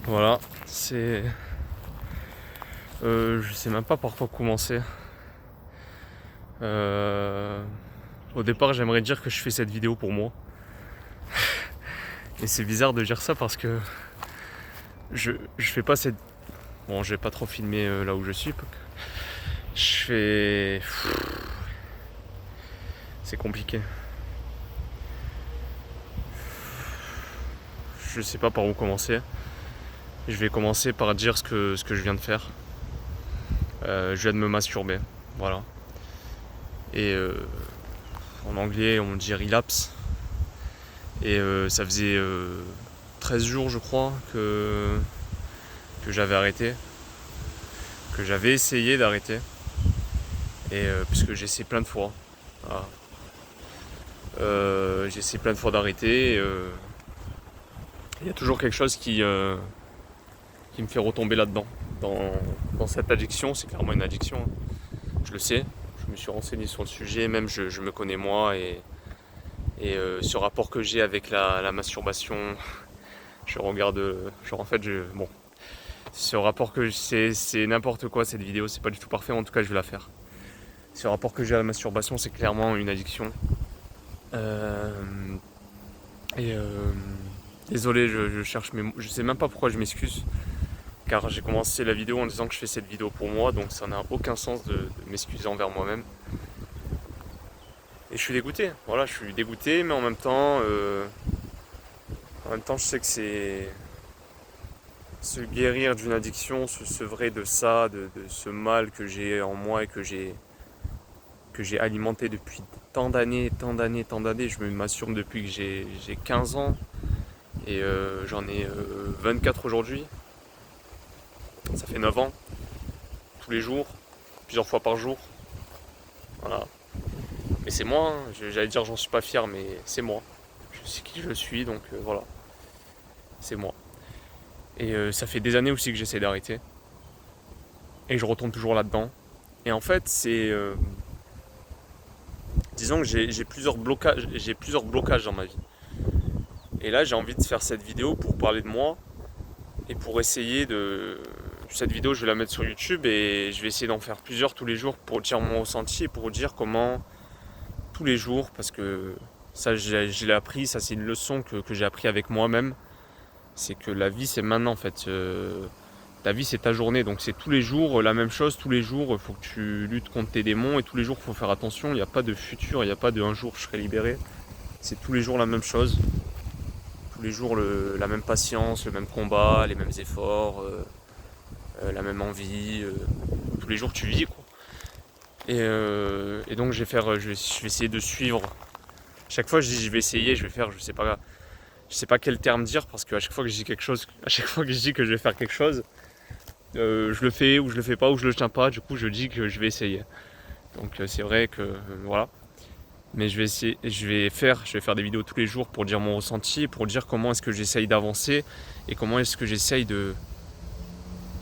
Voilà, c'est... je sais même pas par quoi commencer. Au départ, j'aimerais dire que je fais cette vidéo pour moi. Et c'est bizarre de dire ça parce que je fais pas cette... Bon, je vais pas trop filmer là où je suis. Je fais... C'est compliqué. Je sais pas par où commencer. Je vais commencer par dire ce que je viens de faire. Je viens de me masturber. Voilà. Et en anglais, on dit relapse. Et ça faisait 13 jours, je crois, que j'avais arrêté. Que j'avais essayé d'arrêter. Et puisque j'ai essayé plein de fois. Voilà. J'ai essayé plein de fois d'arrêter. Il y a toujours quelque chose qui me fait retomber là-dedans. Dans cette addiction, c'est clairement une addiction. Hein. Je le sais. Je me suis renseigné sur le sujet, même je me connais moi. Et ce rapport que j'ai avec la masturbation, je regarde. Genre en fait, bon. Ce rapport que c'est n'importe quoi cette vidéo, c'est pas du tout parfait, en tout cas je vais la faire. Ce rapport que j'ai à la masturbation, c'est clairement une addiction. Euh, et désolé, je cherche mes mots. Je sais même pas pourquoi je m'excuse. Car j'ai commencé la vidéo en disant que je fais cette vidéo pour moi, donc ça n'a aucun sens de m'excuser envers moi-même. Et je suis dégoûté, voilà, je suis dégoûté, mais en même temps je sais que c'est se guérir d'une addiction, se sevrer de ça, de ce mal que j'ai en moi et que j'ai alimenté depuis tant d'années, tant d'années, tant d'années. Je me masturbe depuis que j'ai 15 ans et j'en ai 24 aujourd'hui. Ça fait 9 ans, tous les jours, plusieurs fois par jour. Voilà. Mais c'est moi, hein. J'allais dire j'en suis pas fier, mais c'est moi. Je sais qui je suis, donc voilà, c'est moi. Et ça fait des années aussi que j'essaie d'arrêter. Et je retombe toujours là-dedans. Et en fait, disons que j'ai plusieurs blocages dans ma vie. Et là, j'ai envie de faire cette vidéo pour parler de moi et pour essayer de... Cette vidéo, je vais la mettre sur YouTube et je vais essayer d'en faire plusieurs tous les jours pour dire mon ressenti et pour dire comment, tous les jours, parce que ça, je l'ai appris, ça c'est une leçon que j'ai appris avec moi-même, c'est que la vie, c'est maintenant en fait. Ta vie, c'est ta journée, donc c'est tous les jours la même chose, tous les jours, il faut que tu luttes contre tes démons et tous les jours, il faut faire attention, il n'y a pas de futur, il n'y a pas de un jour je serai libéré, c'est tous les jours la même chose. Tous les jours la même patience, le même combat, les mêmes efforts, la même envie. Tous les jours tu vis quoi. Et donc je vais essayer de suivre. Chaque fois je dis je vais essayer, je vais faire, je sais pas quel terme dire parce qu'à chaque fois que je dis quelque chose, à chaque fois que je dis que je vais faire quelque chose, je le fais ou je le fais pas ou je le tiens pas. Du coup je dis que je vais essayer. Donc c'est vrai que voilà. Mais je vais essayer, je vais faire des vidéos tous les jours pour dire mon ressenti, pour dire comment est-ce que j'essaye d'avancer et comment est-ce que j'essaye de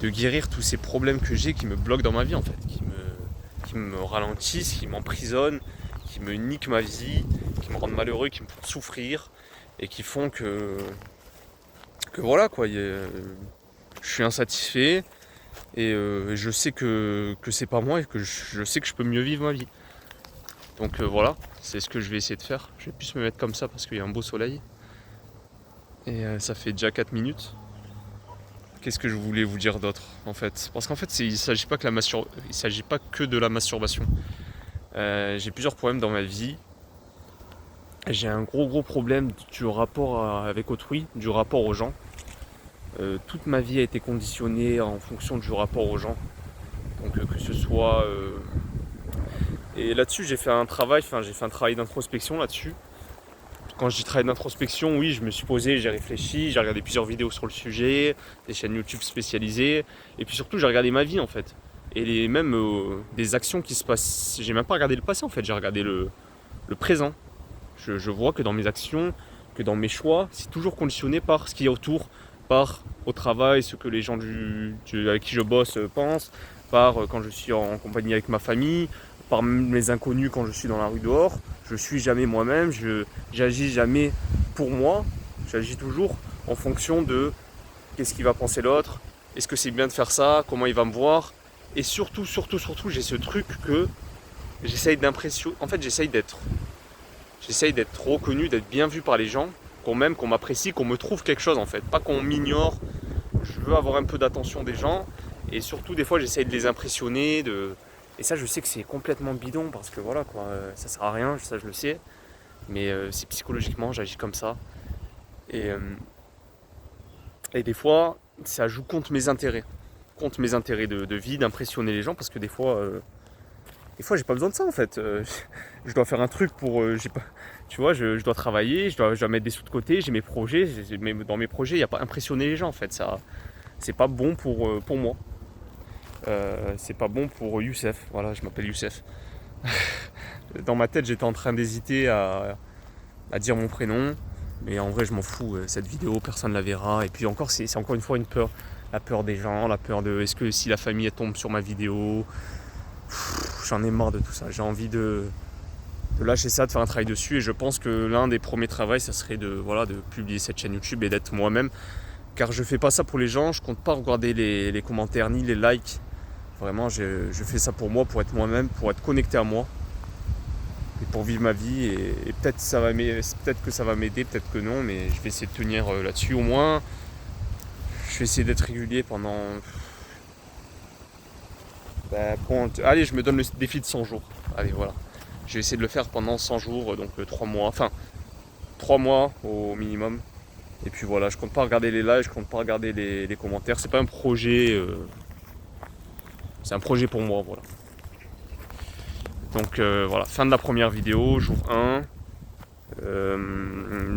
guérir tous ces problèmes que j'ai qui me bloquent dans ma vie en fait, qui me ralentissent, qui m'emprisonnent, qui me niquent ma vie, qui me rendent malheureux, qui me font souffrir et qui font que voilà quoi, je suis insatisfait et je sais que c'est pas moi et que je sais que je peux mieux vivre ma vie. Donc voilà, c'est ce que je vais essayer de faire. Je vais plus me mettre comme ça parce qu'il y a un beau soleil. Et ça fait déjà 4 minutes. Qu'est-ce que je voulais vous dire d'autre en fait? Parce qu'en fait, il ne s'agit pas que de la masturbation. J'ai plusieurs problèmes dans ma vie. J'ai un gros problème du rapport avec autrui, du rapport aux gens. Toute ma vie a été conditionnée en fonction du rapport aux gens. Donc que ce soit... Et là-dessus, j'ai fait un travail d'introspection là-dessus. Quand je dis travail d'introspection, oui, je me suis posé, j'ai réfléchi, j'ai regardé plusieurs vidéos sur le sujet, des chaînes YouTube spécialisées, et puis surtout j'ai regardé ma vie en fait. Et même des actions qui se passent. J'ai même pas regardé le passé en fait, j'ai regardé le présent. Je vois que dans mes actions, que dans mes choix, c'est toujours conditionné par ce qu'il y a autour, par au travail, ce que les gens avec qui je bosse pensent, par quand je suis en compagnie avec ma famille, par mes inconnus quand je suis dans la rue dehors. Je suis jamais moi-même, j'agis jamais pour moi, j'agis toujours en fonction de qu'est-ce qu'il va penser l'autre, est-ce que c'est bien de faire ça, comment il va me voir. Et surtout, j'ai ce truc que j'essaye d'impressionner. En fait, j'essaye d'être reconnu, d'être bien vu par les gens, qu'on m'aime, qu'on m'apprécie, qu'on me trouve quelque chose en fait. Pas qu'on m'ignore. Je veux avoir un peu d'attention des gens. Et surtout, des fois, j'essaye de les impressionner. Et ça, je sais que c'est complètement bidon parce que voilà, quoi, ça sert à rien, ça je le sais. Mais c'est psychologiquement, j'agis comme ça. Et, euh, et des fois, ça joue contre mes intérêts. Contre mes intérêts de vie, d'impressionner les gens parce que des fois, j'ai pas besoin de ça en fait. Je dois faire un truc pour. Tu vois, je dois travailler, je dois mettre des sous de côté, j'ai mes projets. Mais dans mes projets, il n'y a pas impressionner les gens en fait. Ça, c'est pas bon pour moi. C'est pas bon pour Youssef. Voilà, je m'appelle Youssef. Dans ma tête, j'étais en train d'hésiter à dire mon prénom. Mais en vrai, je m'en fous. Cette vidéo, personne ne la verra. Et puis encore, c'est encore une fois une peur. La peur des gens, la peur de est-ce que si la famille elle tombe sur ma vidéo. J'en ai marre de tout ça. J'ai envie de lâcher ça, de faire un travail dessus. Et je pense que l'un des premiers travaux, ça serait de publier cette chaîne YouTube et d'être moi-même. Car je fais pas ça pour les gens. Je compte pas regarder les commentaires ni les likes. Vraiment, je fais ça pour moi, pour être moi-même, pour être connecté à moi. Et pour vivre ma vie. Et peut-être que ça va m'aider, peut-être que non. Mais je vais essayer de tenir là-dessus au moins. Je vais essayer d'être régulier pendant... Allez, je me donne le défi de 100 jours. Allez, voilà. Je vais essayer de le faire pendant 100 jours, donc 3 mois. Enfin, 3 mois au minimum. Et puis voilà, je compte pas regarder les lives, je compte pas regarder les commentaires. C'est pas un projet. C'est un projet pour moi, voilà. Donc voilà, fin de la première vidéo, jour 1.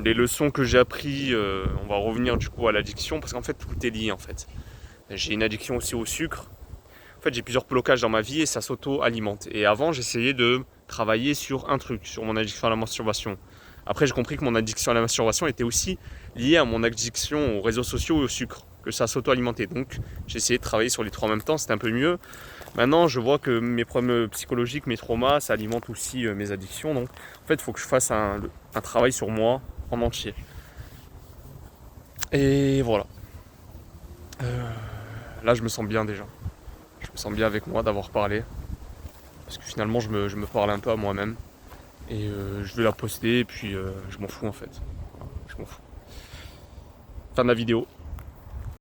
Les leçons que j'ai appris, on va revenir du coup à l'addiction, parce qu'en fait tout est lié en fait. J'ai une addiction aussi au sucre. En fait, j'ai plusieurs blocages dans ma vie et ça s'auto-alimente. Et avant, j'essayais de travailler sur un truc, sur mon addiction à la masturbation. Après, j'ai compris que mon addiction à la masturbation était aussi liée à mon addiction aux réseaux sociaux et au sucre, que ça s'auto-alimentait. Donc, j'ai essayé de travailler sur les trois en même temps, c'était un peu mieux. Maintenant, je vois que mes problèmes psychologiques, mes traumas, ça alimente aussi mes addictions. Donc, en fait, il faut que je fasse un travail sur moi en entier. Et voilà. Là, je me sens bien déjà. Je me sens bien avec moi d'avoir parlé. Parce que finalement, je me parle un peu à moi-même. Et je vais la poster et puis je m'en fous en fait. Voilà, je m'en fous. Fin de la vidéo.